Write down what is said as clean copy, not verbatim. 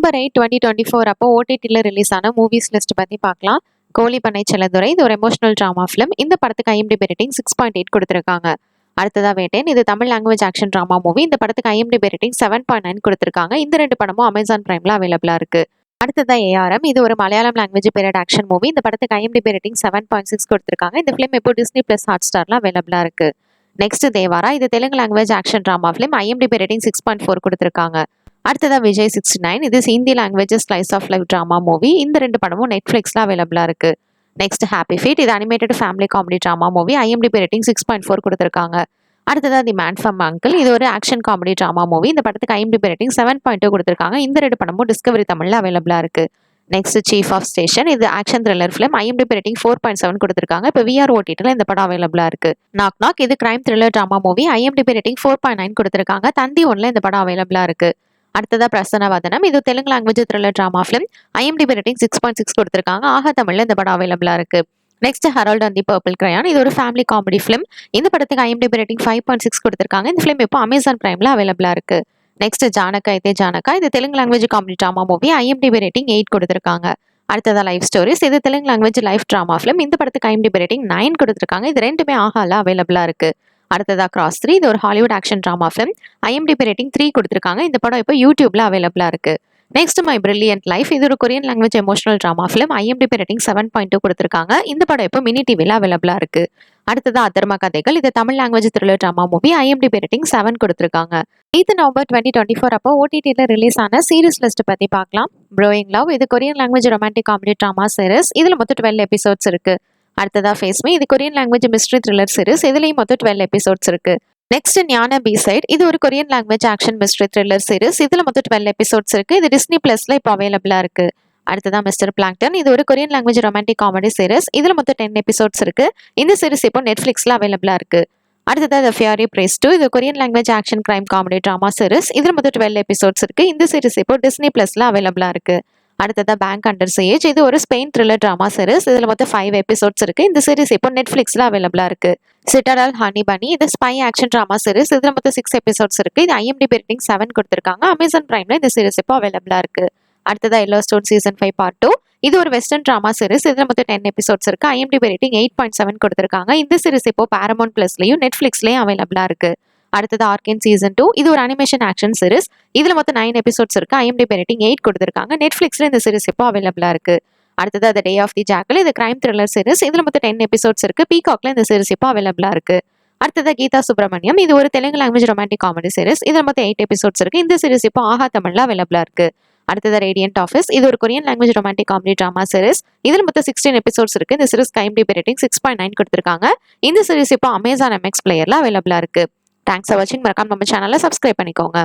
November 8, 2024 அப்போ ஓடிடியில் release ஆன மூவிஸ் லிஸ்ட் பற்றி பார்க்கலாம். கோழி பண்ணை செல்லதுரை இது ஒரு எமோஷனல் ட்ராமா ஃபிலிம். இந்த படத்துக்கு IMDb ரேட்டிங் 6.8 கொடுத்துருக்காங்க. அடுத்ததா வேட்டேன் இது Tamil language action drama movie. இந்த படத்துக்கு IMDb ரேட்டிங் 7.9 கொடுத்துருக்காங்க. இந்த ரெண்டு படமும் அமேசான் பிரைம்ல அவைலபிளா இருக்கு. அடுத்ததா ARM இது ஒரு Malayalam language period action movie. இந்த படத்துக்கு IMDb ரேட்டிங் 7.6 கொடுத்துருக்காங்க. இந்த ஃபிலிம் இப்போ டிஸ்னி பிளஸ் ஹாட்ஸ்டார்ல அவைலபிளா இருக்கு. நெக்ஸ்ட் தேவாரா இது Telugu language action drama film. IMDb rating 6.4 கொடுத்துருக்காங்க. அடுத்ததா விஜய் 69 இது Hindi language slice of life drama movie. இந்த ரெண்டு படமும் நெட்ஃபிளிக்ஸ்ல அவைலபிளா இருக்கு. நெக்ஸ்ட் ஹாப்பி ஃபீட் இது animated family comedy drama movie. IMDb rating 6.4 கொடுத்துருக்காங்க. அடுத்ததா தி மேன் ஃப்ரம் அங்கிள் இது ஒரு ஆக்ஷன் காமெடி ட்ராமா மூவி. இந்த படத்துக்கு IMDb ரேட்டிங் 7.2 கொடுத்துருக்காங்க. இந்த ரெண்டு படமும் டிஸ்கவரி தமிழ்ல அவைலபிளா இருக்கு. நெக்ஸ்ட் சீஃப் ஆஃப் ஸ்டேஷன் இது action thriller film. IMDb rating 4.7 கொடுத்துருக்காங்க. இப்போ VR OTTல இந்த படம் அவைலபிளா இருக்கு. நாக் நாக் இது crime thriller drama movie. IMDb rating 4.9 கொடுத்துருக்காங்க. தந்தி ஒன்ல இந்த படம் அவைலபிளா இருக்கு. அடுத்ததா பிரசன்னவதனம் இது Telugu language thriller drama film. IMDb rating 6.6 கொடுத்துருக்காங்க. ஆஹா தமிழ்ல இந்த படம் அவைலபிளா இருக்கு. Next Harold and the purple crayon இது ஒரு ஃபேமிலி காமெடி ஃபிலிம். இந்த படத்துக்கு IMDb ரேட்டிங் 5.6 கொடுத்துருக்காங்க. இந்த ஃபிலிம் இப்போ அமேசான் பிரைம்ல அவைலபிளா இருக்கு. நெக்ஸ்ட் ஜானகா இது Telugu language comedy drama movie. IMDb rating 8 கொடுத்துருக்காங்க. அடுத்ததா லைஃப் ஸ்டோரிஸ் இது Telugu language life drama film. இந்த படத்துக்கு IMDb ரேட்டிங் 9 கொடுத்துருக்காங்க. இது ரெண்டுமே ஆஹால அவைலபிளா இருக்கு. அடுத்ததா கிராஸ் 3 இது ஒரு Hollywood action drama film. IMDb rating 3 கொடுத்துருக்காங்க. இந்த படம் இப்போ யூடியூப்ல அவைலபிளா இருக்கு. நெக்ஸ்ட் மை பிரில்லியன்ட் லைஃப் இது ஒரு Korean language emotional drama film. IMDb rating 7.2 கொடுத்துருக்காங்க. இந்த படம் இப்போ மினி டிவில அவைலபிளா இருக்கு. அடுத்ததா அதர்ம கதைகள் இது Tamil language thriller drama movie. IMDb rating 7 கொடுத்துருக்காங்க. 8 நவம்பர் 2024 அப்போ OTTல ரிலீஸ் ஆன சீரிஸ் லிஸ்ட் பத்தி பார்க்கலாம். ப்ரோயிங் லவ் இது Korean language romantic comedy drama series. இதுல மொத்தம் 12 எபிசோட்ஸ் இருக்கு. அடுத்ததா ஃபேஸ் மீ இது Korean language mystery thriller series. இதுலயும் மொத்தம் 12 எபிசோட்ஸ் இருக்கு. நெக்ஸ்ட் ஞான பி சைட் இது ஒரு Korean language action mystery thriller series. இதுல மொத்தம் 12 எபிசோட்ஸ் இருக்கு. இது டிஸ்னி பிளஸ்ல இப்போ அவைலபிளா இருக்கு. அடுத்ததா மிஸ்டர் பிளாங்டன் இது ஒரு Korean language romantic comedy series. இதுல மொத்தம் 10 எபிசோட்ஸ் இருக்கு. இந்த சீரிஸ் இப்போ நெட்ஃபிளிக்ஸ்ல அவைலபிளா இருக்கு. அடுத்ததா த ஃபியரி பிரேஸ் 2 இது Korean language action crime comedy drama series. இதுல மொத்தம் 12 எபிசோட்ஸ் இருக்கு. இந்த சீரிஸ் இப்போ டிஸ்னி பிளஸ்ல அவைலபிளா இருக்கு. அடுத்ததா பேங்க் அண்டர் சிஏஜ் இது ஒரு ஸ்பெயின் த்ரில்லர் ட்ராமா சீரிஸ். இதுல மொத்தம் 5 எபிசோட்ஸ் இருக்கு. இந்த சீரிஸ் இப்போ நெட்ஃபிளிக்ஸ்ல அவைலபிளா இருக்கு. சிட்டடல் ஹனி பனி இது ஸ்பை ஆக்ஷன் ட்ராமா சீரிஸ். இதுல மொத்தம் 6 எபிசோட்ஸ் இருக்கு. இது IMDb ரேட்டிங் 7 கொடுத்துருக்காங்க. அமேசான் பிரைம்ல இந்த சீரிஸ் இப்போ அவைலபிளா இருக்கு. அடுத்ததா எல்லோ ஸ்டோன் சீசன் 5 பார்ட் 2 இது ஒரு வெஸ்டர்ன் ட்ராமா சீரிஸ். இதுல மொத்தம் 10 எபிசோட்ஸ் இருக்கு. IMDb ரேட்டிங் 8.7 கொடுத்துருக்காங்க. இந்த சீரிஸ் இப்போ பாரமௌண்ட் பிளஸ்லயும் நெட்ஃபிளிக்ஸ்லயும் அவைலபிளா இருக்கு. அடுத்தது ஆர்கேன் சீசன் 2 இது ஒரு அனிமேஷன் ஆக்ஷன் சீரிஸ். இதுல மொத்தம் 9 எபிசோட்ஸ் இருக்கு. IMDb ரேட்டிங் 8 கொடுத்துருக்காங்க. நெட்ஃபிளிக்ஸ்ல இந்த சீரிஸ் இப்போ அவைலபிளா இருக்கு. அடுத்தது த டே ஆஃப் தி ஜாக்கல் இது கிரைம் த்ரில்லர் சீரிஸ். இதுல மொத்தம் 10 எபிசோட்ஸ் இருக்கு. பீகாக்ல இந்த சீரிஸ் இப்போ அவைலபிளா இருக்கு. அடுத்தது கீதா சுப்ரமணியம் இது ஒரு Telugu language romantic comedy series. இதுல மொத்தம் 8 எபிசோட்ஸ் இருக்கு. இந்த சீரிஸ் இப்போ ஆஹா தமிழ்ல அவைலபிளா இருக்கு. அடுத்தது ரேடியன்ட் ஆஃபீஸ் இது ஒரு Korean language romantic comedy drama series. இதுல மொத்தம் 16 எபிசோட்ஸ் இருக்கு. இந்த சீரிஸ் IMDb ரேட்டிங் 6.9 கொடுத்துருக்காங்க. இந்த சீரிஸ் இப்போ அமேசான் MX பிளேயர்ல அவைலபிளா இருக்கு. தேங்க்ஸ் ஃபார் வாட்சிங். மறக்காம நம்ம சேனலை சப்ஸ்கிரைப் பண்ணிக்கோங்க.